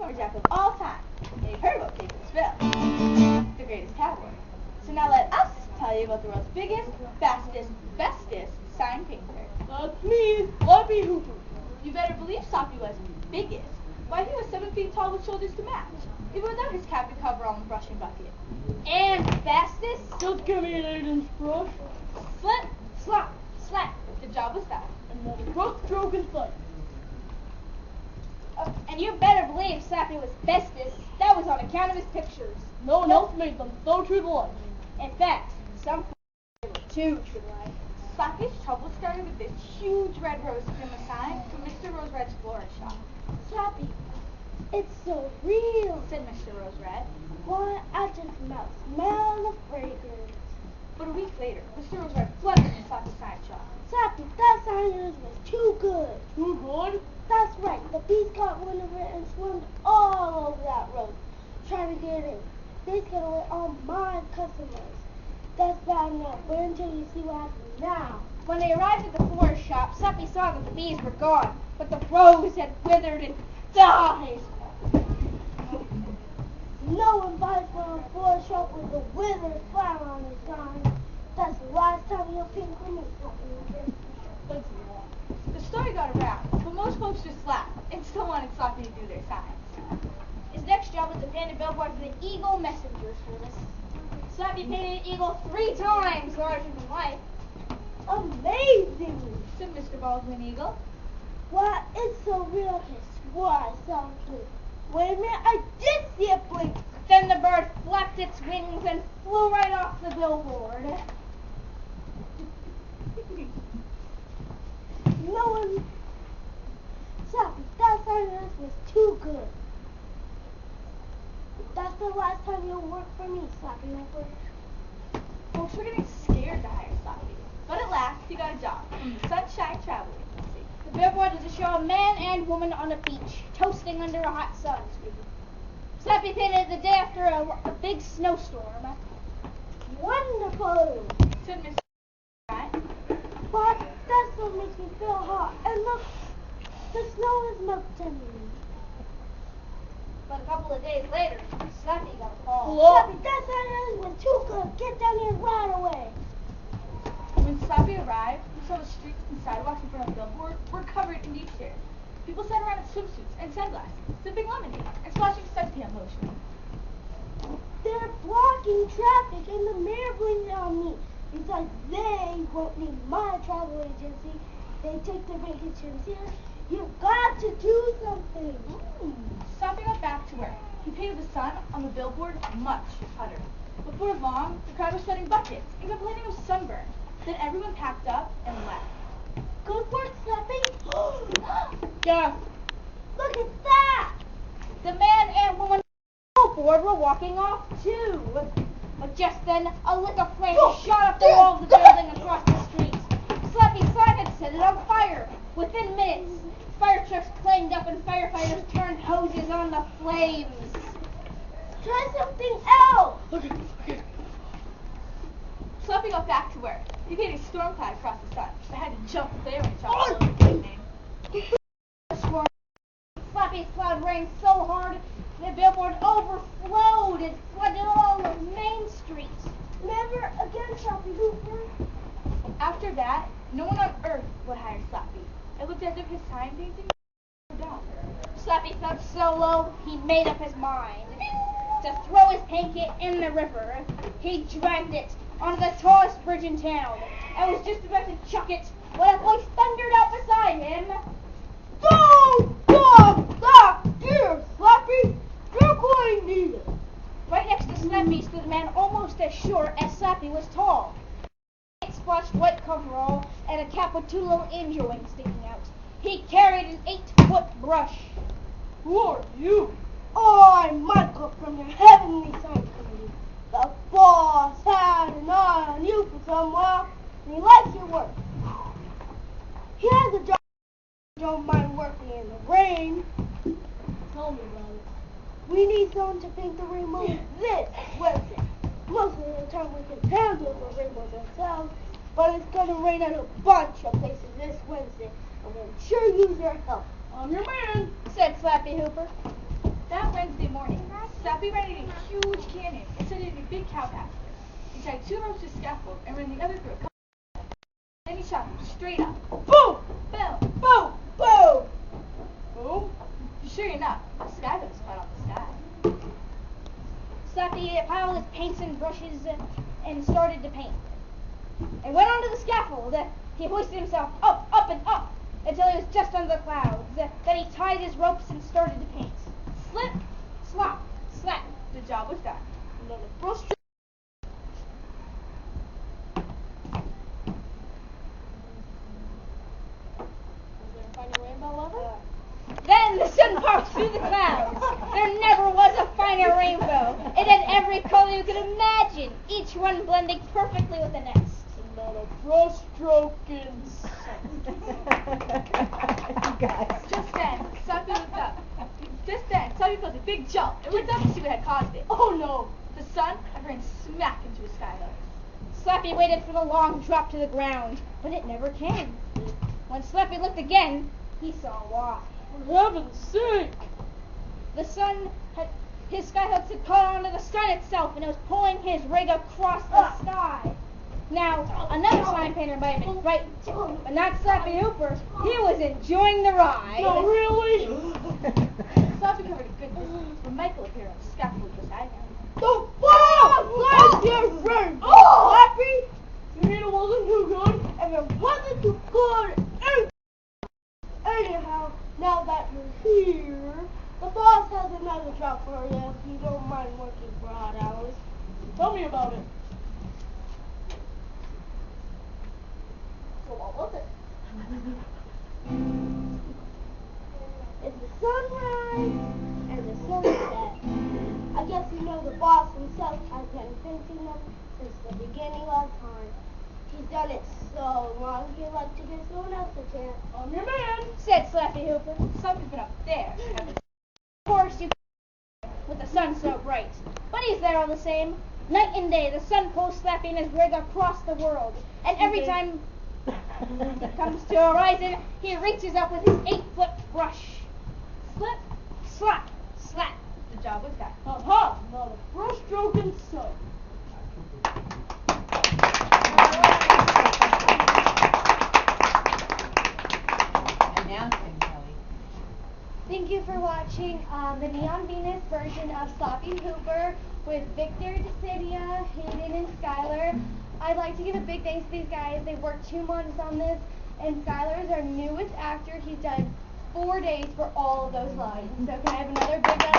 lumberjack of all time. And you've heard about David Spill, the greatest cowboy. So now let us tell you about the world's biggest, fastest, bestest sign painter. That's me, Slappy Hooper. You better believe Slappy was biggest. Why, he was 7 feet tall with shoulders to match, even without his cap and coverall and brushing bucket. And fastest? Just give me an 8-inch brush. Slip, slop, slap. The job was done. Another rough stroke in sight. And you better believe Slappy was bestest. That was on account of his pictures. No one else made them so true to life. In fact, some were too true to life. Slappy's trouble started with this huge red rose in the sign from Mr. Rose Red's florist shop. Slappy, it's so real, said Mr. Rose Red. Why, I just smell the fragrance. But a week later, Mr. Rose Red flooded in Slappy's sign shop. Slappy, that sign of yours was too good. Too good? That's right. The bees caught wind of it and swarmed all over that road, trying to get in. They got away all my customers. That's bad enough, but until you see what happens now. When they arrived at the florist shop, Slappy saw that the bees were gone, but the rose had withered and died. No one buys from a florist shop with a withered flower on his sign. That's the last time you'll pink for me, Slappy. The story got around, but most folks just laughed and still wanted Slappy to do their signs. His next job was to paint a billboard for the Eagle Messenger Service. Slappy painted an eagle 3 times larger than life. Amazing, said Mr. Baldwin Eagle. Why, it's so real, I swore I saw it blink. Wait a minute, I did see it blink. Then the bird flapped its wings and flew right off the billboard. No one... Slappy, that sign was too good. That's the last time you'll work for me, Slappy Hooper. Folks were getting scared to hire Slappy. But at last, he got a job from the Sunshine Travel Agency. The billboard was to show a man and woman on a beach, toasting under a hot sun. Slappy painted it the day after a big snowstorm. Wonderful, said Mr. But that's what makes me feel hot. And look, the snow is melting. But a couple of days later, Slappy got a call. Slappy, that sign was too good. Get down here right away. When Slappy arrived, he saw the streets and sidewalks in front of the billboard were covered in beach chairs. People sat around in swimsuits and sunglasses, sipping lemonade and splashing suntan lotion. They're blocking traffic and the mayor blamed it on me. Because they won't need my travel agency. They take their vacations here. You've got to do something. Slappy got back to work. He painted the sun on the billboard much hotter. Before long, the crowd was sweating buckets and complaining of sunburn. Then everyone packed up and left. Good work, Slappy. Yeah. Look at that. The man and woman on the billboard were walking off too. But just then, a lick of flame shot up the wall of the building across the street. Slappy's sign had set it on fire. Within minutes, fire trucks clanged up and firefighters turned hoses on the flames. Try something else. Okay. Slappy got back to work. He painted a storm cloud across the sun. I had to jump there when he shot the lightning. Slappy's cloud rained so hard, the billboard overflowed and flooded all of Main Street. Never again, Slappy Hooper. After that, no one on earth would hire Slappy. It looked as if his sign painting was down. Slappy felt so low, he made up his mind to throw his paint kit in the river. He dragged it onto the tallest bridge in town and was just about to chuck it when a voice thundered out beside him. Don't stop, dear Slappy. You're going to need it. Right next to Slappy stood a man almost as short as Slappy was tall. A splashed white coverall and a cap with 2 little angel wings sticking out. He carried an 8-foot brush. Who are you? I'm Michael from your heavenly sign company. The boss had an eye on you for some while, and he likes your work. He has a job. Don't mind working in the rain. Tell me about it. We need someone to paint the rainbow this Wednesday. Most of the time we can handle the rainbows ourselves, but it's going to rain at a bunch of places this Wednesday, and we'll sure use your help. I'm your man, said Slappy Hooper. That Wednesday morning, Slappy ran into a huge canyon instead of a big cow pasture. He tied 2 ropes to a scaffold and ran the other through a couple. Then he shot him straight up. Boom! Boom! Boom! Boom! Boom. Sure enough, the sky was caught off the sky. Slappy piled his paints and brushes and started to paint. And went onto the scaffold. He hoisted himself up, up, and up until he was just under the clouds. Then he tied his ropes and started to paint. Slip, slop, slap. The job was done. Another brush. Then the sun popped through the clouds. There never was a finer rainbow. It had every color you could imagine, each one blending perfectly with the next. Not a brush stroke in Just then, Slappy looked up. Slappy felt a big jump and looked up to see what had caused it. Oh no! The sun had ran smack into his skyhook. Slappy waited for the long drop to the ground, but it never came. When Slappy looked again, he saw why. For heaven's sake! His skyhooks had caught onto the sun itself, and it was pulling his rig across the sky. Now, another sign painter might have been frightened, but not Slappy Hooper. He was enjoying the ride. No, really? Slappy covered a good distance when Michael appeared on the scaffold beside him. The ball! Last year's friend! Oh! Slappy! You mean it wasn't too good? And it wasn't too good. Anyhow, now that you're here, the boss has another job for you if you don't mind working for odd hours. Tell me about it. So what was it? It's the sunrise and the sunset. I guess you know the boss himself has been painting them since the beginning of time. He's done it so long, he'd like to give someone else a chance. I'm your man. Said Slappy Hooper. Slappy's been up there. Of course you with the sun so bright. But he's there all the same. Night and day, the sun pulls Slappy and his rig across the world. And every time it comes to a horizon, he reaches up with his 8-foot brush. Slip, slap, slap. The job was done. Aha! Not a brush stroke in sight. Thank you for watching the Neon Venus version of Slappy Hooper with Victor, Decidia, Hayden, and Skylar. I'd like to give a big thanks to these guys. They worked 2 months on this, and Skylar is our newest actor. He's done 4 days for all of those lines. So can I have another big round